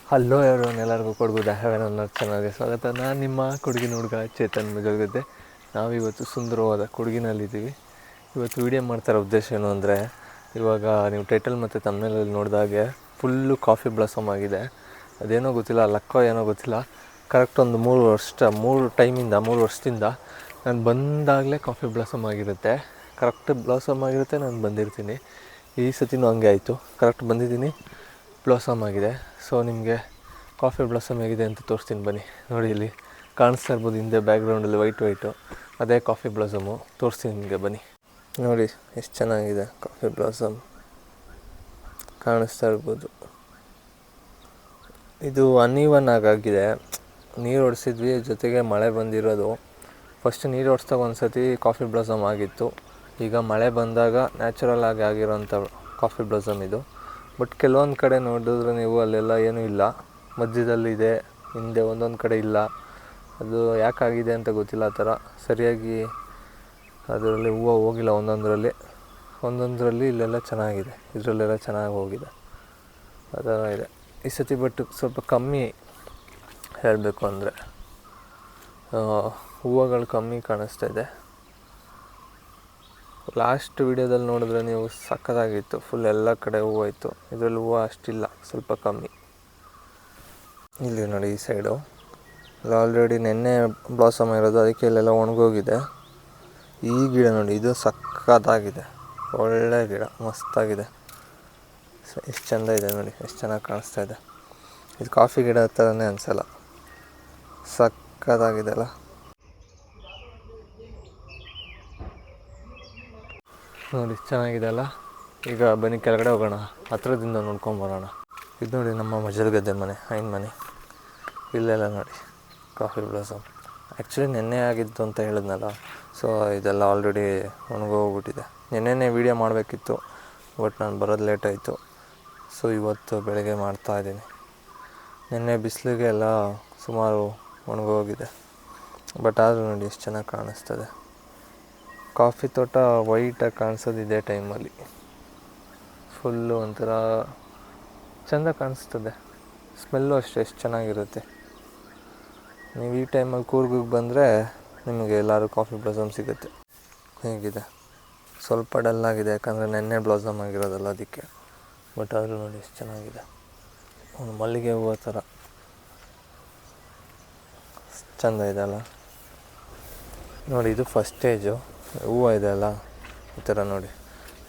Hello ಎಲ್ಲರಿಗೂ ಕೊಡಗುದ haven't ಅನ್ನೋ ಚಾನಲ್ಗೆ ಸ್ವಾಗತ. ನಾನು ನಿಮ್ಮ ಕೊಡಗಿನ ಹುಡುಗ ಚೇತನ್ ಮುಜಲ್ಗದ್ದೆ. ನಾವಿವತ್ತು ಸುಂದರವಾದ ಕೊಡಗಿನಲ್ಲಿದ್ದೀವಿ. ಇವತ್ತು ವೀಡಿಯೋ ಮಾಡ್ತಾರೋ ಉದ್ದೇಶ ಏನು ಅಂದರೆ, ಇವಾಗ ನೀವು ಟೈಟಲ್ ಮತ್ತು ತಮ್ಮನೇಲಲ್ಲಿ ನೋಡಿದಾಗೆ ಫುಲ್ಲು ಕಾಫಿ ಬ್ಲಾಸಮ್ ಆಗಿದೆ. ಅದೇನೋ ಗೊತ್ತಿಲ್ಲ, ಲಕ್ಕೋ ಏನೋ ಗೊತ್ತಿಲ್ಲ. ಕರೆಕ್ಟ್ ಒಂದು 3 ವರ್ಷದಿಂದ ನಾನು ಬಂದಾಗಲೇ ಕಾಫಿ ಬ್ಲಾಸಮ್ ಆಗಿರುತ್ತೆ. ಕರೆಕ್ಟ್ ಬ್ಲಾಸಮ್ ಆಗಿರುತ್ತೆ, ನಾನು ಬಂದಿರ್ತೀನಿ. ಈ ಸತಿನೂ ಹಂಗೆ ಆಯಿತು. ಕರೆಕ್ಟ್ ಬಂದಿದ್ದೀನಿ, ಬ್ಲಾಸಮ್ ಆಗಿದೆ. ಸೊ ನಿಮಗೆ ಕಾಫಿ ಬ್ಲಾಸಮ್ ಹೇಗಿದೆ ಅಂತ ತೋರಿಸ್ತೀನಿ ಬನ್ನಿ. ನೋಡಿ, ಇಲ್ಲಿ ಕಾಣಿಸ್ತಾ ಇರ್ಬೋದು ಹಿಂದೆ ಬ್ಯಾಕ್ಗ್ರೌಂಡಲ್ಲಿ ವೈಟು ಅದೇ ಕಾಫಿ ಬ್ಲಾಸಮು. ತೋರಿಸ್ತೀನಿ ನಿಮಗೆ ಬನ್ನಿ. ನೋಡಿ ಎಷ್ಟು ಚೆನ್ನಾಗಿದೆ ಕಾಫಿ ಬ್ಲಾಸಮ್, ಕಾಣಿಸ್ತಾ ಇರ್ಬೋದು. ಇದು ಅನ್ಈವನ್ ಆಗಿದೆ. ನೀರು ಹೊಡೆಸಿದ್ವಿ, ಜೊತೆಗೆ ಮಳೆ ಬಂದಿರೋದು. ಫಸ್ಟ್ ನೀರು ಹೊಡೆಸ್ದಾಗ ಒಂದು ಸತಿ ಕಾಫಿ ಬ್ಲಾಸಮ್ ಆಗಿತ್ತು. ಈಗ ಮಳೆ ಬಂದಾಗ ನ್ಯಾಚುರಲ್ ಆಗಿ ಆಗಿರೋಂಥ ಕಾಫಿ ಬ್ಲಾಸಮ್ ಇದು. ಬಟ್ ಕೆಲವೊಂದು ಕಡೆ ನೋಡಿದ್ರೆ ನೀವು ಅಲ್ಲೆಲ್ಲ ಏನೂ ಇಲ್ಲ, ಮಧ್ಯದಲ್ಲಿದೆ, ಹಿಂದೆ ಒಂದೊಂದು ಕಡೆ ಇಲ್ಲ. ಅದು ಯಾಕಾಗಿದೆ ಅಂತ ಗೊತ್ತಿಲ್ಲ. ಆ ಥರ ಸರಿಯಾಗಿ ಅದರಲ್ಲಿ ಹೂವು ಹೋಗಿಲ್ಲ. ಒಂದೊಂದರಲ್ಲಿ ಇಲ್ಲೆಲ್ಲ ಚೆನ್ನಾಗಿದೆ, ಇದರಲ್ಲೆಲ್ಲ ಚೆನ್ನಾಗಿ ಹೋಗಿದೆ. ಆ ಥರ ಇದೆ ಈ ಸತಿ. ಬಟ್ ಸ್ವಲ್ಪ ಕಮ್ಮಿ ಹೇಳಬೇಕು ಅಂದರೆ, ಹೂವುಗಳು ಕಮ್ಮಿ ಕಾಣಿಸ್ತಾ ಇದೆ. ಲಾಸ್ಟ್ ವೀಡಿಯೋದಲ್ಲಿ ನೋಡಿದ್ರೆ ನೀವು ಸಕ್ಕತ್ತಾಗಿತ್ತು, ಫುಲ್ ಎಲ್ಲ ಕಡೆ ಹೂವು ಇತ್ತು. ಇದರಲ್ಲಿ ಹೂವು ಅಷ್ಟಿಲ್ಲ, ಸ್ವಲ್ಪ ಕಮ್ಮಿ. ಇಲ್ಲಿ ನೋಡಿ ಈ ಸೈಡು ಆಲ್ರೆಡಿ ನೆನ್ನೆ ಬ್ಲಾಸಮ್ ಇರೋದು, ಅದಕ್ಕೆ ಇಲ್ಲೆಲ್ಲ ಒಣಗೋಗಿದೆ. ಈ ಗಿಡ ನೋಡಿ, ಇದು ಸಕ್ಕತ್ತಾಗಿದೆ, ಒಳ್ಳೆ ಗಿಡ, ಮಸ್ತಾಗಿದೆ. ಎಷ್ಟು ಚೆಂದ ಇದೆ ನೋಡಿ, ಎಷ್ಟು ಚೆನ್ನಾಗಿ ಕಾಣಿಸ್ತಾ ಇದೆ. ಇದು ಕಾಫಿ ಗಿಡ ಥರನೇ ಅನಿಸಲ್ಲ, ಸಕ್ಕತ್ತಾಗಿದೆ ಅಲ್ಲ. ನೋಡಿ ಚೆನ್ನಾಗಿದೆ ಅಲ್ಲ. ಈಗ ಬನ್ನಿ ಕೆಳಗಡೆ ಹೋಗೋಣ, ಹತ್ರದಿಂದ ನೋಡ್ಕೊಂಬರೋಣ. ಇದು ನೋಡಿ ನಮ್ಮ ಮಜಲ್ಗದ್ದೆ ಮನೆ, ಐನ್ ಮನೆ. ಇಲ್ಲೆಲ್ಲ ನೋಡಿ ಕಾಫಿ ಬ್ಲಾಸಮ್. ಆ್ಯಕ್ಚುಲಿ ನೆನ್ನೆ ಆಗಿದ್ದು ಅಂತ ಹೇಳಿದ್ನಲ್ಲ, ಸೊ ಇದೆಲ್ಲ ಆಲ್ರೆಡಿ ಒಣಗೋಗ್ಬಿಟ್ಟಿದೆ. ನೆನ್ನೆನೇ ವೀಡಿಯೋ ಮಾಡಬೇಕಿತ್ತು, ಬಟ್ ನಾನು ಬರೋದು ಲೇಟ್ ಆಯಿತು. ಸೊ ಇವತ್ತು ಬೆಳಗ್ಗೆ ಮಾಡ್ತಾಯಿದ್ದೀನಿ. ನೆನ್ನೆ ಬಿಸಿಲಿಗೆ ಎಲ್ಲ ಸುಮಾರು ಒಣಗೋಗಿದೆ. ಬಟ್ ಆದರೂ ನೋಡಿ ಎಷ್ಟು ಚೆನ್ನಾಗಿ ಕಾಣಿಸ್ತದೆ. ಕಾಫಿ ತೋಟ ವೈಟಾಗಿ ಕಾಣಿಸೋದು ಇದೇ ಟೈಮಲ್ಲಿ. ಫುಲ್ಲು ಒಂಥರ ಚೆಂದ ಕಾಣಿಸ್ತದೆ. ಸ್ಮೆಲ್ಲು ಅಷ್ಟೇ ಎಷ್ಟು ಚೆನ್ನಾಗಿರುತ್ತೆ. ನೀವು ಈ ಟೈಮಲ್ಲಿ ಕೂರ್ಗಿಗೆ ಬಂದರೆ ನಿಮಗೆ ಎಲ್ಲರೂ ಕಾಫಿ ಬ್ಲಾಸಮ್ ಸಿಗುತ್ತೆ. ಹೇಗಿದೆ, ಸ್ವಲ್ಪ ಡಲ್ಲಾಗಿದೆ, ಯಾಕಂದರೆ ನೆನ್ನೆ ಬ್ಲಾಸಮ್ ಆಗಿರೋದಲ್ಲ ಅದಕ್ಕೆ. ಬಟ್ ಆದರೂ ನೋಡಿ ಎಷ್ಟು ಚೆನ್ನಾಗಿದೆ, ಒಂದು ಮಲ್ಲಿಗೆ ಹೂವು ಥರ ಚೆಂದ ಇದೆ ಅಲ್ಲ. ನೋಡಿ ಇದು ಫಸ್ಟ್ ಸ್ಟೇಜು. ಹೂವು ಇದೆ ಅಲ್ಲ, ಈ ಥರ ನೋಡಿ.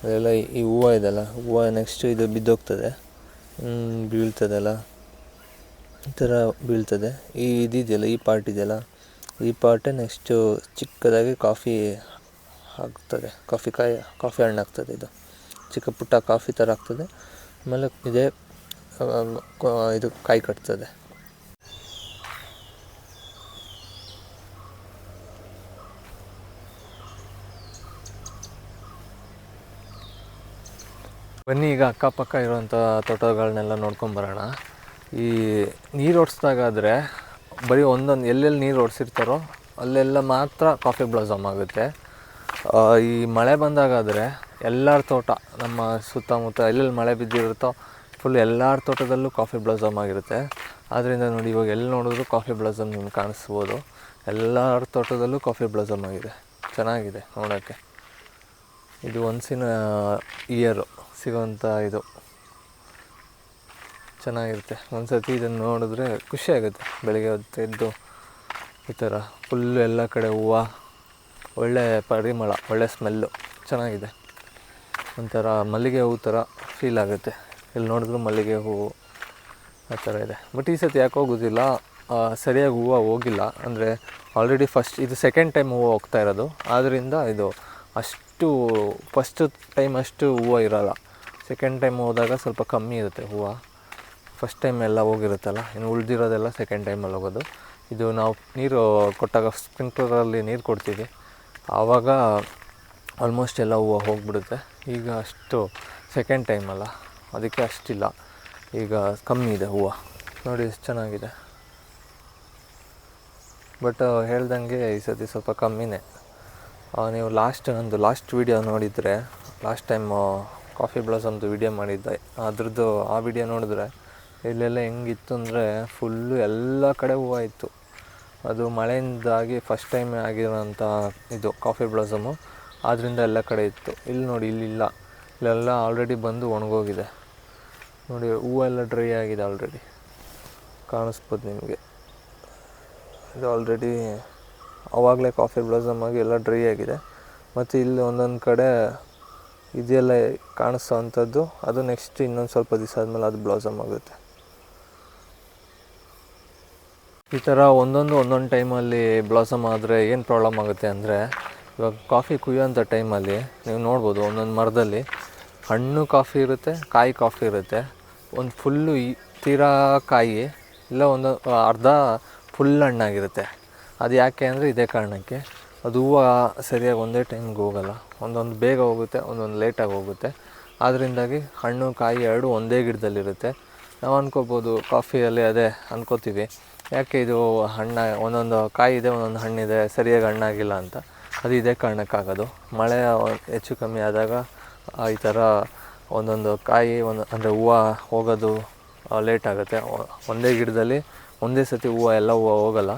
ಅದೆಲ್ಲ ಈ ಹೂವು ಇದೆಲ್ಲ, ಹೂವು ನೆಕ್ಸ್ಟು ಇದು ಬಿದ್ದೋಗ್ತದೆ, ಬೀಳ್ತದಲ್ಲ, ಈ ಥರ ಬೀಳ್ತದೆ. ಇದಿದೆಯಲ್ಲ, ಈ ಪಾರ್ಟ್ ಇದೆಯಲ್ಲ, ಈ ಪಾರ್ಟೇ ನೆಕ್ಸ್ಟು ಚಿಕ್ಕದಾಗಿ ಕಾಫಿ ಆಗ್ತದೆ, ಕಾಫಿ ಹಣ್ಣು ಆಗ್ತದೆ. ಇದು ಚಿಕ್ಕ ಪುಟ್ಟ ಕಾಫಿ ಥರ ಆಗ್ತದೆ. ಆಮೇಲೆ ಇದೇ ಇದು ಕಾಯಿ ಕಟ್ತದೆ. ಬನ್ನಿ ಈಗ ಅಕ್ಕಪಕ್ಕ ಇರೋವಂಥ ತೋಟಗಳನ್ನೆಲ್ಲ ನೋಡ್ಕೊಂಬರೋಣ. ಈ ನೀರು ಹೊಡ್ಸ್ದಾಗಾದರೆ ಬರೀ ಒಂದೊಂದು ಎಲ್ಲೆಲ್ಲಿ ನೀರು ಹೊಡ್ಸಿರ್ತಾರೋ ಅಲ್ಲೆಲ್ಲ ಮಾತ್ರ ಕಾಫಿ ಬ್ಲಾಸಮ್ ಆಗುತ್ತೆ. ಈ ಮಳೆ ಬಂದಾಗಾದರೆ ಎಲ್ಲರ ತೋಟ, ನಮ್ಮ ಸುತ್ತಮುತ್ತ ಎಲ್ಲೆಲ್ಲಿ ಮಳೆ ಬಿದ್ದಿರುತ್ತೋ ಫುಲ್ ಎಲ್ಲರ ತೋಟದಲ್ಲೂ ಕಾಫಿ ಬ್ಲಾಸಮ್ ಆಗಿರುತ್ತೆ. ಆದ್ದರಿಂದ ನೋಡಿ, ಇವಾಗ ಎಲ್ಲಿ ನೋಡಿದ್ರು ಕಾಫಿ ಬ್ಲಾಸಮ್ ನಿಮ್ಗೆ ಕಾಣಿಸ್ಬೋದು. ಎಲ್ಲರ ತೋಟದಲ್ಲೂ ಕಾಫಿ ಬ್ಲಾಸಮ್ ಆಗಿದೆ, ಚೆನ್ನಾಗಿದೆ ನೋಡೋಕ್ಕೆ. ಇದು ಒನ್ಸ್ ಇನ್ ಇಯರು ಸಿಗೋವಂಥ ಇದು, ಚೆನ್ನಾಗಿರುತ್ತೆ. ಒಂದು ಸರ್ತಿ ಇದನ್ನು ನೋಡಿದ್ರೆ ಖುಷಿಯಾಗುತ್ತೆ. ಬೆಳಗ್ಗೆ ಹೊತ್ತು ಎದ್ದು ಈ ಥರ ಫುಲ್ಲು ಎಲ್ಲ ಕಡೆ ಹೂವು, ಒಳ್ಳೆ ಪರಿಮಳ, ಒಳ್ಳೆ ಸ್ಮೆಲ್ಲು, ಚೆನ್ನಾಗಿದೆ. ಒಂಥರ ಮಲ್ಲಿಗೆ ಹೂವು ಥರ ಫೀಲ್ ಆಗುತ್ತೆ. ಎಲ್ಲಿ ನೋಡಿದ್ರು ಮಲ್ಲಿಗೆ ಹೂವು ಆ ಥರ ಇದೆ. ಬಟ್ ಈ ಸತಿ ಯಾಕೋ ಗೊತ್ತಿಲ್ಲ, ಸರಿಯಾಗಿ ಹೂವು ಹೋಗಿಲ್ಲ. ಅಂದರೆ ಆಲ್ರೆಡಿ ಇದು ಸೆಕೆಂಡ್ ಟೈಮ್ ಹೂವು ಹೋಗ್ತಾ ಇರೋದು. ಆದ್ದರಿಂದ ಇದು ಅಷ್ಟು ಫಸ್ಟ್ ಟೈಮ್ ಅಷ್ಟು ಹೂವು ಇರೋಲ್ಲ. ಸೆಕೆಂಡ್ ಟೈಮ್ ಹೋದಾಗ ಸ್ವಲ್ಪ ಕಮ್ಮಿ ಇರುತ್ತೆ ಹೂವು. ಫಸ್ಟ್ ಟೈಮ್ ಎಲ್ಲ ಹೋಗಿರುತ್ತಲ್ಲ, ಇನ್ನು ಉಳಿದಿರೋದೆಲ್ಲ ಸೆಕೆಂಡ್ ಟೈಮಲ್ಲಿ ಹೋಗೋದು. ಇದು ನಾವು ನೀರು ಕೊಟ್ಟಾಗ ಸ್ಪ್ರಿಂಕ್ಲರಲ್ಲಿ ನೀರು ಕೊಡ್ತೀವಿ, ಆವಾಗ ಆಲ್ಮೋಸ್ಟ್ ಎಲ್ಲ ಹೂವು ಹೋಗಿಬಿಡುತ್ತೆ. ಈಗ ಅಷ್ಟು ಸೆಕೆಂಡ್ ಟೈಮಲ್ಲ, ಅದಕ್ಕೆ ಅಷ್ಟಿಲ್ಲ, ಈಗ ಕಮ್ಮಿ ಇದೆ ಹೂವು. ನೋಡಿ ಎಷ್ಟು ಚೆನ್ನಾಗಿದೆ. ಬಟ್ ಹೇಳ್ದಂಗೆ ಈ ಸತಿ ಸ್ವಲ್ಪ ಕಮ್ಮಿನೇ. ನೀವು ನಂದು ಲಾಸ್ಟ್ ವೀಡಿಯೋ ನೋಡಿದರೆ, ಲಾಸ್ಟ್ ಟೈಮ್ ಕಾಫಿ ಬ್ಲಾಸಮ್ದು ವೀಡಿಯೋ ಮಾಡಿದ್ದೆ, ಆ ವಿಡಿಯೋ ನೋಡಿದ್ರೆ ಇಲ್ಲೆಲ್ಲ ಹೆಂಗಿತ್ತು ಅಂದರೆ ಫುಲ್ಲು ಎಲ್ಲ ಕಡೆ ಹೂವು ಇತ್ತು. ಅದು ಮಳೆಯಿಂದಾಗಿ ಫಸ್ಟ್ ಟೈಮ್ ಆಗಿರೋಂಥ ಇದು ಕಾಫಿ ಬ್ಲಾಸಮು, ಆದ್ದರಿಂದ ಎಲ್ಲ ಕಡೆ ಇತ್ತು. ಇಲ್ಲಿ ನೋಡಿ, ಇಲ್ಲಿಲ್ಲ, ಇಲ್ಲೆಲ್ಲ ಆಲ್ರೆಡಿ ಬಂದು ಒಣಗೋಗಿದೆ ನೋಡಿ. ಹೂವೆಲ್ಲ ಡ್ರೈ ಆಗಿದೆ ಆಲ್ರೆಡಿ, ಕಾಣಿಸ್ಬೋದು ನಿಮಗೆ. ಇದು ಆಲ್ರೆಡಿ ಆವಾಗಲೇ ಕಾಫಿ ಬ್ಲಾಸಮ್ ಆಗಿ ಎಲ್ಲ ಡ್ರೈ ಆಗಿದೆ. ಮತ್ತು ಇಲ್ಲಿ ಒಂದೊಂದು ಕಡೆ ಇದೆಲ್ಲ ಕಾಣಿಸೋ ಅಂಥದ್ದು, ಅದು ನೆಕ್ಸ್ಟ್ ಇನ್ನೊಂದು ಸ್ವಲ್ಪ ದಿವಸ ಆದಮೇಲೆ ಅದು ಬ್ಲಾಸಮ್ ಆಗುತ್ತೆ. ಈ ಥರ ಒಂದೊಂದು ಟೈಮಲ್ಲಿ ಬ್ಲಾಸಮ್ ಆದರೆ ಏನು ಪ್ರಾಬ್ಲಮ್ ಆಗುತ್ತೆ ಅಂದರೆ, ಇವಾಗ ಕಾಫಿ ಕುಯ್ಯೋಂಥ ಟೈಮಲ್ಲಿ ನೀವು ನೋಡ್ಬೋದು, ಒಂದೊಂದು ಮರದಲ್ಲಿ ಹಣ್ಣು ಕಾಫಿ ಇರುತ್ತೆ, ಕಾಯಿ ಕಾಫಿ ಇರುತ್ತೆ. ಒಂದು ಫುಲ್ಲು ತೀರಾ ಕಾಯಿ, ಇಲ್ಲ ಒಂದು ಅರ್ಧ ಫುಲ್ ಹಣ್ಣಾಗಿರುತ್ತೆ. ಅದು ಯಾಕೆ ಅಂದರೆ ಇದೇ ಕಾರಣಕ್ಕೆ, ಅದು ಹೂವು ಸರಿಯಾಗಿ ಒಂದೇ ಟೈಮ್ಗೆ ಹೋಗೋಲ್ಲ. ಒಂದೊಂದು ಬೇಗ ಹೋಗುತ್ತೆ, ಒಂದೊಂದು ಲೇಟಾಗಿ ಹೋಗುತ್ತೆ. ಅದರಿಂದಾಗಿ ಹಣ್ಣು ಕಾಯಿ ಎರಡು ಒಂದೇ ಗಿಡದಲ್ಲಿರುತ್ತೆ. ನಾವು ಅನ್ಕೋಬೋದು ಕಾಫಿಯಲ್ಲಿ ಅದೇ ಅನ್ಕೋತೀವಿ, ಯಾಕೆ ಇದು ಒಂದೊಂದು ಕಾಯಿ ಇದೆ, ಒಂದೊಂದು ಹಣ್ಣಿದೆ, ಸರಿಯಾಗಿ ಹಣ್ಣಾಗಿಲ್ಲ ಅಂತ. ಅದು ಇದೇ ಕಾರಣಕ್ಕಾಗೋದು. ಮಳೆ ಹೆಚ್ಚು ಕಮ್ಮಿ ಆದಾಗ ಈ ಥರ ಒಂದೊಂದು ಕಾಯಿ ಅಂದರೆ ಹೂವು ಹೋಗೋದು ಲೇಟ್ ಆಗುತ್ತೆ. ಒಂದೇ ಗಿಡದಲ್ಲಿ ಒಂದೇ ಸತಿ ಎಲ್ಲ ಹೂವು ಹೋಗೋಲ್ಲ.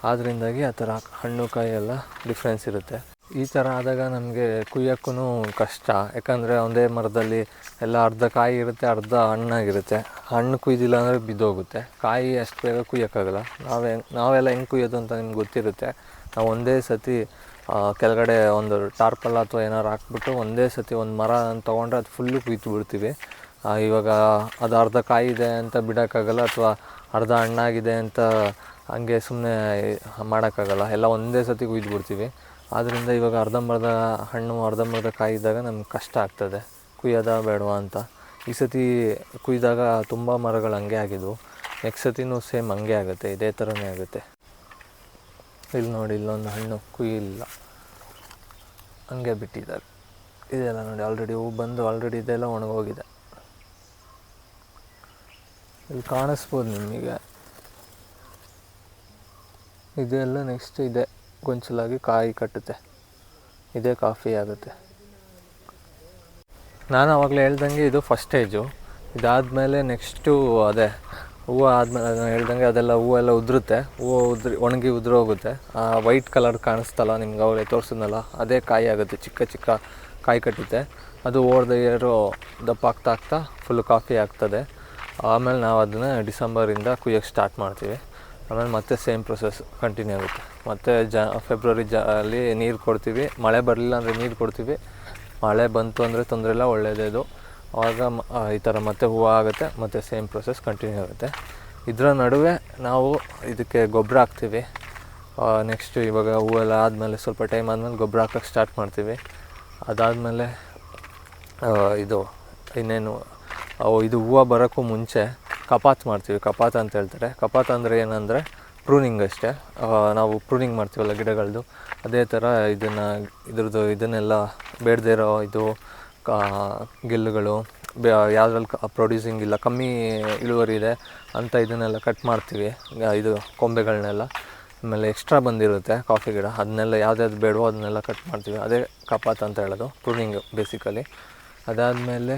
ಆದ್ದರಿಂದಾಗಿ ಆ ಥರ ಹಣ್ಣು ಕಾಯಿ ಎಲ್ಲ ಡಿಫ್ರೆನ್ಸ್ ಇರುತ್ತೆ. ಈ ಥರ ಆದಾಗ ನಮಗೆ ಕುಯ್ಯೋಕ್ಕೂ ಕಷ್ಟ, ಯಾಕಂದರೆ ಒಂದೇ ಮರದಲ್ಲಿ ಎಲ್ಲ ಅರ್ಧ ಕಾಯಿ ಇರುತ್ತೆ, ಅರ್ಧ ಹಣ್ಣಾಗಿರುತ್ತೆ. ಹಣ್ಣು ಕುಯ್ದಿಲ್ಲ ಅಂದರೆ ಬಿದ್ದೋಗುತ್ತೆ. ಕಾಯಿ ಅಷ್ಟು ಬೇಗ ಕುಯ್ಯೋಕ್ಕಾಗಲ್ಲ. ನಾವೆಲ್ಲ ಹೆಂಗೆ ಕುಯ್ಯೋದು ಅಂತ ನಿಮ್ಗೆ ಗೊತ್ತಿರುತ್ತೆ. ನಾವು ಒಂದೇ ಸತಿ ಕೆಳಗಡೆ ಒಂದು ಟಾರ್ಪಲ್ ಅಥವಾ ಏನಾರು ಹಾಕ್ಬಿಟ್ಟು ಒಂದೇ ಸತಿ ಒಂದು ಮರ ತೊಗೊಂಡ್ರೆ ಅದು ಫುಲ್ಲು ಕುಯ್ತು ಬಿಡ್ತೀವಿ. ಇವಾಗ ಅದು ಅರ್ಧ ಕಾಯಿ ಇದೆ ಅಂತ ಬಿಡೋಕ್ಕಾಗಲ್ಲ, ಅಥವಾ ಅರ್ಧ ಹಣ್ಣಾಗಿದೆ ಅಂತ ಹಂಗೆ ಸುಮ್ಮನೆ ಮಾಡೋಕ್ಕಾಗಲ್ಲ. ಎಲ್ಲ ಒಂದೇ ಸತಿ ಕುಯ್ದು ಬಿಡ್ತೀವಿ. ಆದ್ದರಿಂದ ಇವಾಗ ಅರ್ಧಂಬರ್ಧ ಹಣ್ಣು ಅರ್ಧಂಬರ್ಧ ಕಾಯಿ ಇದ್ದಾಗ ನಮ್ಗೆ ಕಷ್ಟ ಆಗ್ತದೆ, ಕುಯ್ಯೋದ ಬೇಡವಾ ಅಂತ. ಈ ಸತಿ ಕುಯ್ದಾಗ ತುಂಬ ಮರಗಳು ಹಂಗೆ ಆಗಿದ್ವು. ನೆಕ್ಸ್ಟ್ ಸತಿನೂ ಸೇಮ್ ಹಂಗೆ ಆಗುತ್ತೆ, ಇದೇ ಥರನೇ ಆಗುತ್ತೆ. ಇಲ್ಲಿ ನೋಡಿ, ಇಲ್ಲೊಂದು ಹಣ್ಣು ಕುಯ್ಯಿಲ್ಲ, ಹಂಗೆ ಬಿಟ್ಟಿದ್ದಾರೆ. ಇದೆಲ್ಲ ನೋಡಿ ಆಲ್ರೆಡಿ ಹೂ ಬಂದು ಆಲ್ರೆಡಿ ಇದೆಲ್ಲ ಒಣಗೋಗಿದೆ. ಇಲ್ಲಿ ಕಾಣಿಸ್ಬೋದು ನಿಮಗೆ. ಇದೆಲ್ಲ ನೆಕ್ಸ್ಟ್ ಇದೆ ಗೊಂಚಲಾಗಿ ಕಾಯಿ ಕಟ್ಟುತ್ತೆ, ಇದೇ ಕಾಫಿ ಆಗುತ್ತೆ. ನಾನು ಆವಾಗಲೇ ಹೇಳ್ದಂಗೆ ಇದು ಫಸ್ಟ್ ಸ್ಟೇಜು. ಇದಾದಮೇಲೆ ನೆಕ್ಸ್ಟು ಅದೇ ಹೂವು ಆದಮೇಲೆ ನಾನು ಹೇಳ್ದಂಗೆ ಅದೆಲ್ಲ ಹೂವೆಲ್ಲ ಉದುರುತ್ತೆ. ಹೂವು ಒಣಗಿ ಉದುರೋಗುತ್ತೆ. ವೈಟ್ ಕಲರ್ ಕಾಣಿಸ್ತಲ್ಲ ನಿಮ್ಗೆ, ಅವರೇ ತೋರಿಸಿದ್ನಲ್ಲ, ಅದೇ ಕಾಯಿ ಆಗುತ್ತೆ. ಚಿಕ್ಕ ಚಿಕ್ಕ ಕಾಯಿ ಕಟ್ಟುತ್ತೆ. ಅದು ಓವರ್ ದ ಇಯರು ದಪ್ಪ ಆಗ್ತಾ ಫುಲ್ಲು ಕಾಫಿ ಆಗ್ತದೆ. ಆಮೇಲೆ ನಾವು ಅದನ್ನು ಡಿಸೆಂಬರಿಂದ ಕುಯ್ಯೋಕ್ಕೆ ಸ್ಟಾರ್ಟ್ ಮಾಡ್ತೀವಿ. ಆಮೇಲೆ ಮತ್ತೆ ಸೇಮ್ ಪ್ರೊಸೆಸ್ ಕಂಟಿನ್ಯೂ ಆಗುತ್ತೆ. ಮತ್ತು ಫೆಬ್ರವರಿ ಅಲ್ಲಿ ನೀರು ಕೊಡ್ತೀವಿ. ಮಳೆ ಬರಲಿಲ್ಲ ಅಂದರೆ ನೀರು ಕೊಡ್ತೀವಿ. ಮಳೆ ಬಂತು ಅಂದರೆ ತೊಂದರೆ ಇಲ್ಲ, ಒಳ್ಳೆಯದೇ ಇದು. ಆವಾಗ ಈ ಥರ ಮತ್ತೆ ಹೂವು ಆಗುತ್ತೆ, ಮತ್ತು ಸೇಮ್ ಪ್ರೊಸೆಸ್ ಕಂಟಿನ್ಯೂ ಆಗುತ್ತೆ. ಇದರ ನಡುವೆ ನಾವು ಇದಕ್ಕೆ ಗೊಬ್ಬರ ಹಾಕ್ತೀವಿ. ನೆಕ್ಸ್ಟು ಇವಾಗ ಹೂವೆಲ್ಲ ಆದಮೇಲೆ ಸ್ವಲ್ಪ ಟೈಮ್ ಆದಮೇಲೆ ಗೊಬ್ಬರ ಹಾಕೋಕ್ಕೆ ಸ್ಟಾರ್ಟ್ ಮಾಡ್ತೀವಿ. ಅದಾದಮೇಲೆ ಇದು ಇನ್ನೇನು ಇದು ಹೂವು ಬರೋಕ್ಕೂ ಮುಂಚೆ ಕಪಾತ್ ಮಾಡ್ತೀವಿ. ಕಪಾತ್ ಅಂತ ಹೇಳ್ತಾರೆ. ಕಪಾತ್ ಅಂದರೆ ಏನಂದರೆ ಪ್ರೂನಿಂಗ್ ಅಷ್ಟೇ. ನಾವು ಪ್ರೂನಿಂಗ್ ಮಾಡ್ತೀವಲ್ಲ ಗಿಡಗಳದ್ದು, ಅದೇ ಥರ ಇದನ್ನೆಲ್ಲ ಬೇಡದೇ ಇರೋ ಇದು ಗೆಲ್ಲುಗಳು, ಯಾವುದ್ರಲ್ಲಿ ಪ್ರೊಡ್ಯೂಸಿಂಗ್ ಇಲ್ಲ, ಕಮ್ಮಿ ಇಳುವರಿ ಇದೆ ಅಂತ ಇದನ್ನೆಲ್ಲ ಕಟ್ ಮಾಡ್ತೀವಿ. ಇದು ಕೊಂಬೆಗಳನ್ನೆಲ್ಲ. ಆಮೇಲೆ ಎಕ್ಸ್ಟ್ರಾ ಬಂದಿರುತ್ತೆ ಕಾಫಿ ಗಿಡ, ಅದನ್ನೆಲ್ಲ ಯಾವ್ದು ಬೇಡವೋ ಅದನ್ನೆಲ್ಲ ಕಟ್ ಮಾಡ್ತೀವಿ. ಅದೇ ಕಪಾತ್ ಅಂತ ಹೇಳೋದು, ಪ್ರೂನಿಂಗ್ ಬೇಸಿಕಲಿ. ಅದಾದಮೇಲೆ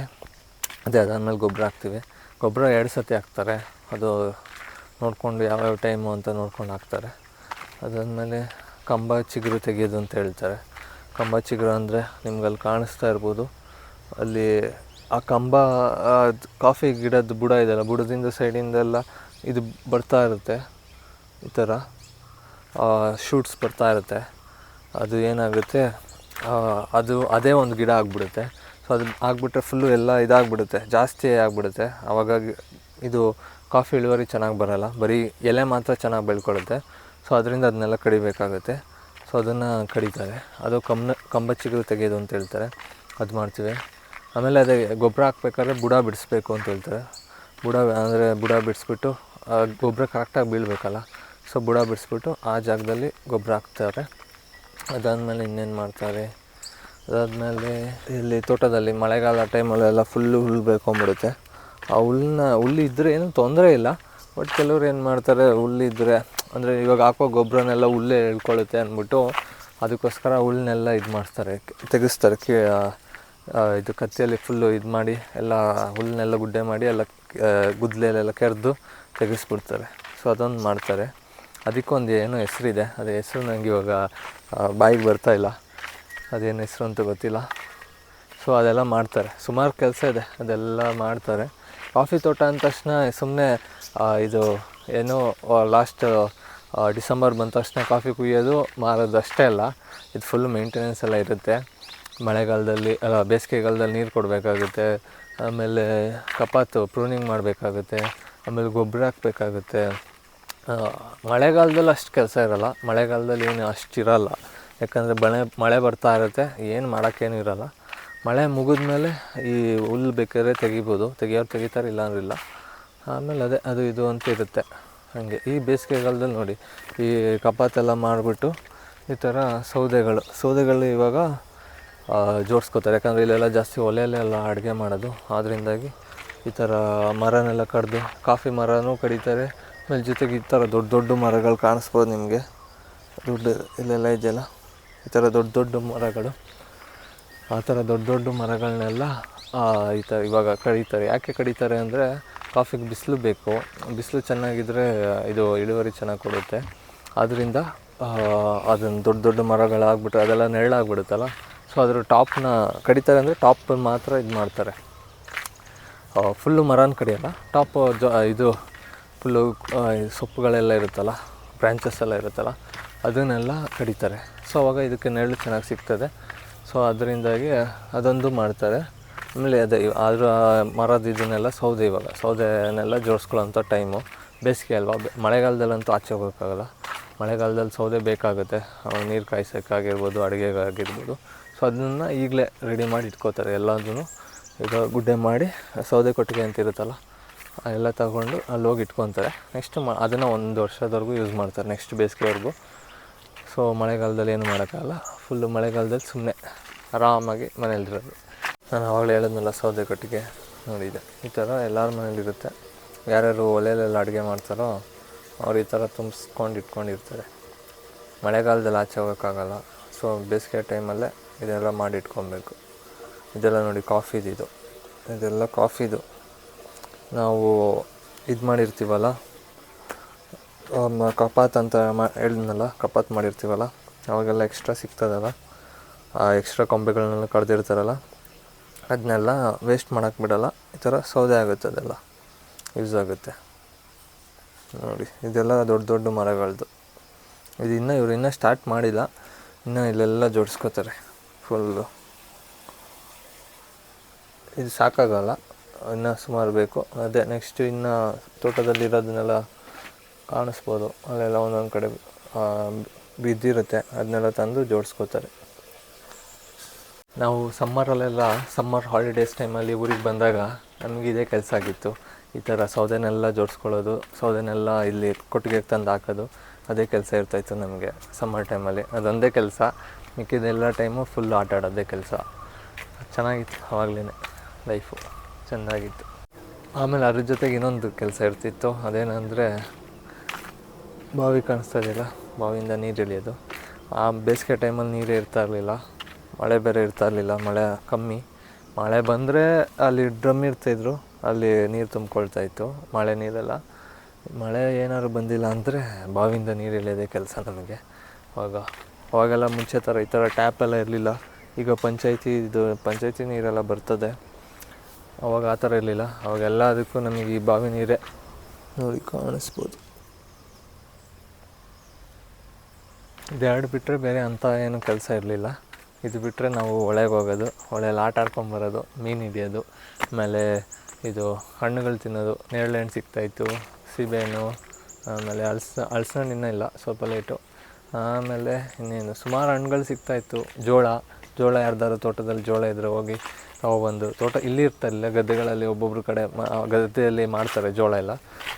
ಗೊಬ್ಬರ ಹಾಕ್ತೀವಿ. ಗೊಬ್ಬರ 2 ಸತಿ ಹಾಕ್ತಾರೆ. ಅದು ನೋಡಿಕೊಂಡು ಯಾವ್ಯಾವ ಟೈಮು ಅಂತ ನೋಡ್ಕೊಂಡು ಹಾಕ್ತಾರೆ. ಅದಾದಮೇಲೆ ಕಂಬ ಚಿಗುರು ತೆಗೆಯೋದು ಅಂತ ಹೇಳ್ತಾರೆ. ಕಂಬ ಚಿಗುರು ಅಂದರೆ ನಿಮ್ಗಲ್ಲಿ ಕಾಣಿಸ್ತಾ ಇರ್ಬೋದು. ಅಲ್ಲಿ ಆ ಕಂಬ ಕಾಫಿ ಗಿಡದ ಬುಡ ಇದೆಯಲ್ಲ, ಬುಡದಿಂದ ಸೈಡಿಂದೆಲ್ಲ ಇದು ಬರ್ತಾ ಇರುತ್ತೆ. ಈ ಥರ ಶೂಟ್ಸ್ ಬರ್ತಾ ಇರುತ್ತೆ. ಅದು ಏನಾಗುತ್ತೆ, ಅದೇ ಒಂದು ಗಿಡ ಆಗಿಬಿಡುತ್ತೆ. ಸೊ ಅದು ಆಗಿಬಿಟ್ರೆ ಫುಲ್ಲು ಎಲ್ಲ ಇದಾಗಿಬಿಡುತ್ತೆ, ಜಾಸ್ತಿ ಆಗಿಬಿಡುತ್ತೆ. ಆವಾಗ ಇದು ಕಾಫಿ ಇಳುವರಿ ಚೆನ್ನಾಗಿ ಬರೋಲ್ಲ, ಬರೀ ಎಲೆ ಮಾತ್ರ ಚೆನ್ನಾಗಿ ಬೆಳ್ಕೊಳ್ಳುತ್ತೆ. ಸೊ ಅದರಿಂದ ಅದನ್ನೆಲ್ಲ ಕಡಿಬೇಕಾಗುತ್ತೆ. ಸೊ ಅದನ್ನು ಕಡಿತಾರೆ. ಅದು ಕಂಬ ಚಿಗುರು ತೆಗೆಯೋದು ಅಂತ ಹೇಳ್ತಾರೆ. ಅದು ಮಾಡ್ತೀವಿ. ಆಮೇಲೆ ಅದೇ ಗೊಬ್ಬರ ಹಾಕ್ಬೇಕಾದ್ರೆ ಬುಡ ಬಿಡಿಸ್ಬೇಕು ಅಂತ ಹೇಳ್ತಾರೆ. ಬುಡ ಬಿಡಿಸ್ಬಿಟ್ಟು ಗೊಬ್ಬರ ಕರೆಕ್ಟಾಗಿ ಬೀಳಬೇಕಲ್ಲ, ಸೊ ಬುಡ ಬಿಡಿಸ್ಬಿಟ್ಟು ಆ ಜಾಗದಲ್ಲಿ ಗೊಬ್ಬರ ಹಾಕ್ತಾರೆ. ಅದಾದಮೇಲೆ ಇನ್ನೇನು ಮಾಡ್ತಾರೆ, ಅದಾದಮೇಲೆ ಇಲ್ಲಿ ತೋಟದಲ್ಲಿ ಮಳೆಗಾಲ ಟೈಮಲ್ಲೆಲ್ಲ ಫುಲ್ಲು ಹುಲ್ಲು ಬೆಳ್ಕೊಂಬಿಡುತ್ತೆ. ಆ ಹುಲ್ಲು ಇದ್ದರೆ ಏನೂ ತೊಂದರೆ ಇಲ್ಲ. ಬಟ್ ಕೆಲವ್ರು ಏನು ಮಾಡ್ತಾರೆ, ಹುಲ್ಲಿದ್ದರೆ ಅಂದರೆ ಇವಾಗ ಹಾಕೋ ಗೊಬ್ಬರನೆಲ್ಲ ಹುಲ್ಲೇ ಎಳ್ಕೊಳ್ಳುತ್ತೆ ಅಂದ್ಬಿಟ್ಟು ಅದಕ್ಕೋಸ್ಕರ ಹುಲ್ಲನ್ನೆಲ್ಲ ಇದು ಮಾಡಿಸ್ತಾರೆ, ತೆಗೆಸ್ತಾರೆ. ಇದು ಕತ್ತಿಯಲ್ಲಿ ಫುಲ್ಲು ಇದು ಮಾಡಿ ಎಲ್ಲ ಹುಲ್ಲನ್ನೆಲ್ಲ ಗುಡ್ಡೆ ಮಾಡಿ ಎಲ್ಲ ಗುದ್ದಲೆಲ್ಲ ಕೆರೆದು ತೆಗೆಸ್ಬಿಡ್ತಾರೆ. ಸೊ ಅದೊಂದು ಮಾಡ್ತಾರೆ. ಅದಕ್ಕೊಂದು ಏನೋ ಹೆಸರಿದೆ, ಅದು ಹೆಸರು ನನಗೆ ಇವಾಗ ಬಾಯಿಗೆ ಬರ್ತಾಯಿಲ್ಲ, ಅದೇನು ಹೆಸರು ಅಂತ ಗೊತ್ತಿಲ್ಲ. ಸೊ ಅದೆಲ್ಲ ಮಾಡ್ತಾರೆ, ಸುಮಾರು ಕೆಲಸ ಇದೆ, ಅದೆಲ್ಲ ಮಾಡ್ತಾರೆ. ಕಾಫಿ ತೋಟ ಅಂದ ತಕ್ಷಣ ಸುಮ್ಮನೆ ಇದು ಏನೋ ಲಾಸ್ಟ್ ಡಿಸೆಂಬರ್ ಬಂದ ತಕ್ಷಣ ಕಾಫಿ ಕುಯ್ಯೋದು ಮಾರೋದು ಅಷ್ಟೇ ಅಲ್ಲ, ಇದು ಫುಲ್ ಮೇಂಟೆನೆನ್ಸ್ ಎಲ್ಲ ಇರುತ್ತೆ. ಮಳೆಗಾಲದಲ್ಲಿ ಬೇಸಿಗೆಗಾಲದಲ್ಲಿ ನೀರು ಕೊಡಬೇಕಾಗುತ್ತೆ, ಆಮೇಲೆ ಕಪಾತು ಪ್ರೂನಿಂಗ್ ಮಾಡಬೇಕಾಗುತ್ತೆ, ಆಮೇಲೆ ಗೊಬ್ಬರ ಹಾಕಬೇಕಾಗುತ್ತೆ. ಮಳೆಗಾಲದಲ್ಲಿ ಅಷ್ಟು ಕೆಲಸ ಇರೋಲ್ಲ, ಮಳೆಗಾಲದಲ್ಲಿ ಏನು ಅಷ್ಟು ಇರೋಲ್ಲ, ಯಾಕಂದರೆ ಮಳೆ ಬರ್ತಾ ಇರುತ್ತೆ, ಏನು ಮಾಡೋಕ್ಕೇನು ಇರೋಲ್ಲ. ಮಳೆ ಮುಗಿದ್ಮೇಲೆ ಈ ಹುಲ್ಲು ಬೇಕಾದ್ರೆ ತೆಗಿಬೋದು, ತೆಗಿಯೋರು ತೆಗಿತಾರೆ, ಇಲ್ಲ. ಆಮೇಲೆ ಅದು ಇದು ಅಂತ ಇರುತ್ತೆ ಹಾಗೆ. ಈ ಬೇಸಿಗೆಗಾಲದಲ್ಲಿ ನೋಡಿ ಈ ಕಪಾತೆಲ್ಲ ಮಾಡಿಬಿಟ್ಟು ಈ ಥರ ಸೌದೆಗಳು ಇವಾಗ ಜೋಡಿಸ್ಕೋತಾರೆ, ಯಾಕಂದರೆ ಇಲ್ಲೆಲ್ಲ ಜಾಸ್ತಿ ಒಲೆಯಲ್ಲೆಲ್ಲ ಅಡುಗೆ ಮಾಡೋದು. ಆದ್ದರಿಂದಾಗಿ ಈ ಥರ ಮರನೆಲ್ಲ ಕಡಿದು, ಕಾಫಿ ಮರನೂ ಕಡಿತಾರೆ. ಆಮೇಲೆ ಜೊತೆಗೆ ಈ ಥರ ದೊಡ್ಡ ದೊಡ್ಡ ಮರಗಳು ಕಾಣಿಸ್ಬೋದು ನಿಮಗೆ, ಇಲ್ಲೆಲ್ಲ ಇದೆಯಲ್ಲ ಈ ಥರ ದೊಡ್ಡ ಮರಗಳು. ಆ ಥರ ದೊಡ್ಡ ಮರಗಳನ್ನೆಲ್ಲ ಈ ಥರ ಇವಾಗ ಕಡಿತಾರೆ. ಯಾಕೆ ಕಡಿತಾರೆ ಅಂದರೆ ಕಾಫಿಗೆ ಬಿಸಿಲು ಬೇಕು, ಬಿಸಿಲು ಚೆನ್ನಾಗಿದ್ದರೆ ಇದು ಇಳುವರಿ ಚೆನ್ನಾಗಿ ಕೊಡುತ್ತೆ. ಆದ್ದರಿಂದ ಅದನ್ನು ದೊಡ್ಡ ಮರಗಳಾಗ್ಬಿಟ್ರೆ ಅದೆಲ್ಲ ನೆರಳಾಗ್ಬಿಡುತ್ತಲ್ಲ, ಸೊ ಅದ್ರ ಟಾಪ್ನ ಕಡಿತಾರೆ. ಅಂದರೆ ಟಾಪ್ ಮಾತ್ರ ಇದು ಮಾಡ್ತಾರೆ, ಫುಲ್ಲು ಮರನ ಕಡಿಯೋಲ್ಲ. ಟಾಪ್ ಇದು ಫುಲ್ಲು ಸೊಪ್ಪುಗಳೆಲ್ಲ ಇರುತ್ತಲ್ಲ, ಬ್ರ್ಯಾಂಚಸ್ ಎಲ್ಲ ಇರುತ್ತಲ್ಲ, ಅದನ್ನೆಲ್ಲ ಕಡಿತಾರೆ. ಸೊ ಅವಾಗ ಇದಕ್ಕೆ ನೆರಳು ಚೆನ್ನಾಗಿ ಸಿಗ್ತದೆ. ಸೊ ಅದರಿಂದಾಗಿ ಅದೊಂದು ಮಾಡ್ತಾರೆ. ಆಮೇಲೆ ಅದರ ಮರದ ಇದನ್ನೆಲ್ಲ ಸೌದೆನೆಲ್ಲ ಜೋಡಿಸ್ಕೊಳ್ಳೋಂಥ ಟೈಮು ಬೇಸಿಗೆ ಅಲ್ವಾ. ಮಳೆಗಾಲದಲ್ಲಂತೂ ಆಚೆ ಹೋಗೋಕ್ಕಾಗಲ್ಲ, ಮಳೆಗಾಲದಲ್ಲಿ ಸೌದೆ ಬೇಕಾಗುತ್ತೆ, ನೀರು ಕಾಯಿಸೋಕ್ಕಾಗಿರ್ಬೋದು, ಅಡುಗೆಗಾಗಿರ್ಬೋದು. ಸೊ ಅದನ್ನು ಈಗಲೇ ರೆಡಿ ಮಾಡಿ ಇಟ್ಕೋತಾರೆ ಎಲ್ಲದೂ. ಈಗ ಗುಡ್ಡೆ ಮಾಡಿ ಸೌದೆ ಕೊಟ್ಟಿಗೆ ಅಂತ ಇರುತ್ತಲ್ಲ, ಎಲ್ಲ ತಗೊಂಡು ಅಲ್ಲಿ ಹೋಗಿ ಇಟ್ಕೊತಾರೆ. ನೆಕ್ಸ್ಟ್ ಅದನ್ನು 1 ವರ್ಷದವರೆಗೂ ಯೂಸ್ ಮಾಡ್ತಾರೆ, ನೆಕ್ಸ್ಟ್ ಬೇಸಿಗೆವರೆಗೂ. ಸೊ ಮಳೆಗಾಲದಲ್ಲಿ ಏನು ಮಾಡೋಕ್ಕಾಗಲ್ಲ, ಫುಲ್ಲು ಮಳೆಗಾಲದಲ್ಲಿ ಸುಮ್ಮನೆ ಆರಾಮಾಗಿ ಮನೇಲಿರೋದು. ನಾನು ಆವಾಗಲೇ ಹೇಳಿದ್ನಲ್ಲ ಸೌದೆ ಕಟ್ಟಿಗೆ ನೋಡಿದೆ, ಈ ಥರ ಎಲ್ಲರ ಮನೇಲಿರುತ್ತೆ. ಯಾರ್ಯಾರು ಒಲೆಯಲ್ಲೆಲ್ಲ ಅಡುಗೆ ಮಾಡ್ತಾರೋ ಅವ್ರು ಈ ಥರ ತುಂಬಿಸ್ಕೊಂಡು ಇಟ್ಕೊಂಡಿರ್ತಾರೆ. ಮಳೆಗಾಲದಲ್ಲಿ ಆಚೆ ಹೋಗೋಕ್ಕಾಗಲ್ಲ, ಸೊ ಬೇಸಿಗೆ ಟೈಮಲ್ಲೇ ಇದೆಲ್ಲ ಮಾಡಿ ಇಟ್ಕೊಬೇಕು. ಇದೆಲ್ಲ ನೋಡಿ ಇದೆಲ್ಲ ಕಾಫಿದು ನಾವು ಇದು ಮಾಡಿರ್ತೀವಲ್ಲ, ಕಪಾತ್ ಅಂತ ಹೇಳಿದ್ನಲ್ಲ, ಕಪಾತ್ ಮಾಡಿರ್ತೀವಲ್ಲ, ಅವಾಗೆಲ್ಲ ಎಕ್ಸ್ಟ್ರಾ ಸಿಗ್ತದಲ್ಲ, ಆ ಎಕ್ಸ್ಟ್ರಾ ಕೊಂಬೆಗಳನ್ನೆಲ್ಲ ಕಡ್ದಿರ್ತಾರಲ್ಲ, ಅದನ್ನೆಲ್ಲ ವೇಸ್ಟ್ ಮಾಡೋಕ್ಕೆ ಬಿಡೋಲ್ಲ. ಈ ಥರ ಸೌದೆ ಆಗುತ್ತೆ, ಅದೆಲ್ಲ ಯೂಸ್ ಆಗುತ್ತೆ ನೋಡಿ. ಇದೆಲ್ಲ ದೊಡ್ಡ ಮರಗಳದ್ದು. ಇವರು ಇನ್ನೂ ಸ್ಟಾರ್ಟ್ ಮಾಡಿಲ್ಲ, ಇನ್ನೂ ಇಲ್ಲೆಲ್ಲ ಜೋಡಿಸ್ಕೋತಾರೆ ಫುಲ್ಲು. ಇದು ಸಾಕಾಗಲ್ಲ, ಇನ್ನೂ ಸುಮಾರು ಬೇಕು. ಅದೇ ನೆಕ್ಸ್ಟ್ ಇನ್ನು ತೋಟದಲ್ಲಿರೋದನ್ನೆಲ್ಲ ಕಾಣಿಸ್ಬೋದು, ಅಲ್ಲೆಲ್ಲ ಒಂದೊಂದು ಕಡೆ ಬಿದ್ದಿರುತ್ತೆ, ಅದನ್ನೆಲ್ಲ ತಂದು ಜೋಡಿಸ್ಕೋತಾರೆ. ನಾವು ಸಮ್ಮರ್ ಹಾಲಿಡೇಸ್ ಟೈಮಲ್ಲಿ ಊರಿಗೆ ಬಂದಾಗ ನಮಗೆ ಇದೇ ಕೆಲಸ ಆಗಿತ್ತು. ಈ ಥರ ಸೌದೆನೆಲ್ಲ ಜೋಡಿಸ್ಕೊಳ್ಳೋದು, ಸೌದೆನೆಲ್ಲ ಇಲ್ಲಿ ಕೊಟ್ಟಿಗೆಗೆ ತಂದು ಹಾಕೋದು, ಅದೇ ಕೆಲಸ ಇರ್ತಾಯಿತ್ತು ನಮಗೆ ಸಮ್ಮರ್ ಟೈಮಲ್ಲಿ. ಅದೊಂದೇ ಕೆಲಸ, ಮಿಕ್ಕಿದೆಲ್ಲ ಟೈಮು ಫುಲ್ ಆಟ ಆಡೋದೇ ಕೆಲಸ. ಚೆನ್ನಾಗಿತ್ತು ಆವಾಗಲೇ, ಲೈಫು ಚೆಂದಾಗಿತ್ತು. ಆಮೇಲೆ ಅದ್ರ ಜೊತೆಗೆ ಇನ್ನೊಂದು ಕೆಲಸ ಇರ್ತಿತ್ತು, ಅದೇನೆಂದರೆ ಬಾವಿ ಕಾಣಿಸ್ತಾ ಇದೆಯಲ್ಲ, ಬಾವಿಯಿಂದ ನೀರು ಇಳಿಯೋದು. ಆ ಬೇಸಿಗೆ ಟೈಮಲ್ಲಿ ನೀರೇ ಇರ್ತಾಯಿರಲಿಲ್ಲ, ಮಳೆ ಬೇರೆ ಇರ್ತಾಯಿರಲಿಲ್ಲ, ಮಳೆ ಕಮ್ಮಿ. ಮಳೆ ಬಂದರೆ ಅಲ್ಲಿ ಡ್ರಮ್ ಇರ್ತಾಯಿದ್ರು, ಅಲ್ಲಿ ನೀರು ತುಂಬ್ಕೊಳ್ತಾಯಿತ್ತು, ಮಳೆ ನೀರೆಲ್ಲ. ಮಳೆ ಏನಾದ್ರು ಬಂದಿಲ್ಲ ಅಂದರೆ ಬಾವಿಯಿಂದ ನೀರು ಇಳಿಯೋದೇ ಕೆಲಸ ನಮಗೆ. ಅವಾಗೆಲ್ಲ ಮುಂಚೆ ಥರ ಈ ಥರ ಟ್ಯಾಪೆಲ್ಲ ಇರಲಿಲ್ಲ. ಈಗ ಪಂಚಾಯತಿ ನೀರೆಲ್ಲ ಬರ್ತದೆ, ಅವಾಗ ಆ ಥರ ಇರಲಿಲ್ಲ. ಅವಾಗೆಲ್ಲ ಅದಕ್ಕೂ ನಮಗೆ ಈ ಬಾವಿ ನೀರೇ ನೋಡಿ ಕಾಣಿಸ್ಬೋದು. ಇದೆರಡು ಬಿಟ್ಟರೆ ಬೇರೆ ಅಂಥ ಏನು ಕೆಲಸ ಇರಲಿಲ್ಲ. ಇದು ಬಿಟ್ಟರೆ ನಾವು ಹೊಳೆಗೆ ಹೋಗೋದು, ಹೊಳೆಯಲ್ಲಿ ಆಟ ಆಡ್ಕೊಂಬರೋದು, ಮೀನು ಹಿಡಿಯೋದು, ಆಮೇಲೆ ಇದು ಹಣ್ಣುಗಳು ತಿನ್ನೋದು. ನೇರಳೆ ಹಣ್ಣು ಸಿಗ್ತಾಯಿತ್ತು, ಸೀಬೆಹಣ್ಣು, ಆಮೇಲೆ ಹಲಸಿನಣ್ಣು ಇನ್ನೂ ಇಲ್ಲ, ಸ್ವಲ್ಪ ಲೇಟು. ಆಮೇಲೆ ಇನ್ನೇನು ಸುಮಾರು ಹಣ್ಣುಗಳು ಸಿಗ್ತಾಯಿತ್ತು. ಜೋಳ ಯಾರ್ದಾರು ತೋಟದಲ್ಲಿ ಜೋಳ ಇದ್ದರೆ ಹೋಗಿ ಬಂದು, ತೋಟ ಇಲ್ಲಿ ಇರ್ತಾಯಿಲ್ಲ, ಗದ್ದೆಗಳಲ್ಲಿ ಒಬ್ಬೊಬ್ರು ಕಡೆ ಗದ್ದೆಯಲ್ಲಿ ಮಾಡ್ತಾರೆ ಜೋಳ ಎಲ್ಲ,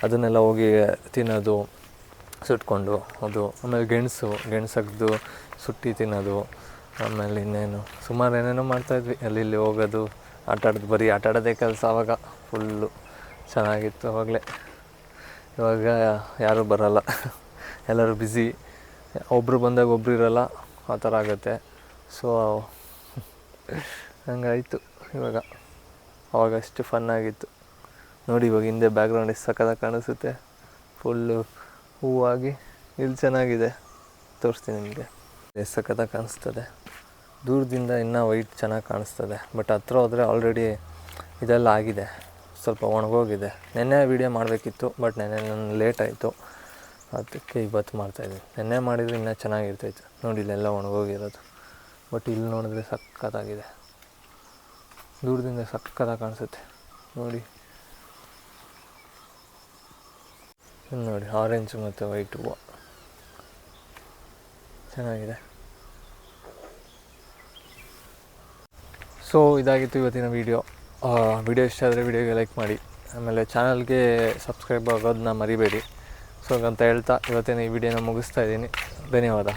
ಅದನ್ನೆಲ್ಲ ಹೋಗಿ ತಿನ್ನೋದು ಸುಟ್ಕೊಂಡು. ಅದು ಆಮೇಲೆ ಗೆಣಸು ಸುಟ್ಟಿ ತಿನ್ನೋದು. ಆಮೇಲೆ ಇನ್ನೇನು ಸುಮಾರು ಏನೇನೋ ಮಾಡ್ತಾಯಿದ್ವಿ, ಅಲ್ಲಿ ಹೋಗೋದು, ಬರೀ ಆಟ ಆಡೋದೇ ಕೆಲಸ. ಆವಾಗ ಫುಲ್ಲು ಚೆನ್ನಾಗಿತ್ತು ಆವಾಗಲೇ. ಇವಾಗ ಯಾರೂ ಬರೋಲ್ಲ, ಎಲ್ಲರೂ ಬ್ಯುಸಿ, ಒಬ್ಬರು ಬಂದಾಗ ಒಬ್ಬರು ಇರೋಲ್ಲ, ಆ ಥರ ಆಗುತ್ತೆ. ಸೊ ಹಂಗಾಯಿತು ಇವಾಗ. ಅವಾಗ ಅಷ್ಟು ಫನ್ನಾಗಿತ್ತು. ನೋಡಿ ಇವಾಗ ಹಿಂದೆ ಬ್ಯಾಕ್ಗ್ರೌಂಡ್ ಎಷ್ಟು ಸಕ್ಕತ್ತಾಗಿ ಕಾಣಿಸುತ್ತೆ, ಫುಲ್ಲು ಹೂವಾಗಿ. ಇಲ್ಲಿ ಚೆನ್ನಾಗಿದೆ, ತೋರಿಸ್ತೀನಿ ನಿಮಗೆ ಎಷ್ಟು ಸಕ್ಕತ್ತಾಗಿ ಕಾಣಿಸ್ತದೆ. ದೂರದಿಂದ ಇನ್ನೂ ವೈಟ್ ಚೆನ್ನಾಗಿ ಕಾಣಿಸ್ತದೆ, ಬಟ್ ಹತ್ರ ಹೋದರೆ ಆಲ್ರೆಡಿ ಇದೆಲ್ಲ ಆಗಿದೆ, ಸ್ವಲ್ಪ ಒಣಗೋಗಿದೆ. ನೆನ್ನೆ ವೀಡಿಯೋ ಮಾಡಬೇಕಿತ್ತು, ಬಟ್ ನೆನ್ನೆ ನನ್ನ ಲೇಟ್ ಆಯಿತು, ಅದಕ್ಕೆ ಇವತ್ತು ಮಾಡ್ತಾಯಿದ್ದೀನಿ. ನೆನ್ನೆ ಮಾಡಿದರೆ ಇನ್ನೂ ಚೆನ್ನಾಗಿರ್ತೈತೆ. ನೋಡಿ ಇಲ್ಲೆಲ್ಲ ಒಣಗೋಗಿರೋದು, ಬಟ್ ಇಲ್ಲಿ ನೋಡಿದ್ರೆ ಸಕ್ಕತ್ತಾಗಿದೆ, ದೂರದಿಂದ ಸಕ್ಕತ್ತಾಗಿ ಕಾಣಿಸುತ್ತೆ. ನೋಡಿ ನೋಡಿ ಆರೆಂಜ್ ಮತ್ತು ವೈಟ್ ಹೂವು ಚೆನ್ನಾಗಿದೆ. ಸೊ ಇದಾಗಿತ್ತು ಇವತ್ತಿನ ವೀಡಿಯೋ. ಇಷ್ಟ ಆದರೆ ವೀಡಿಯೋಗೆ ಲೈಕ್ ಮಾಡಿ, ಆಮೇಲೆ ಚಾನಲ್ಗೆ ಸಬ್ಸ್ಕ್ರೈಬ್ ಆಗೋದನ್ನ ಮರಿಬೇಡಿ. ಸೊ ಅಂತ ಹೇಳ್ತಾ ಇವತ್ತಿನ ಈ ವಿಡಿಯೋನ ಮುಗಿಸ್ತಾ ಇದ್ದೀನಿ. ಧನ್ಯವಾದ.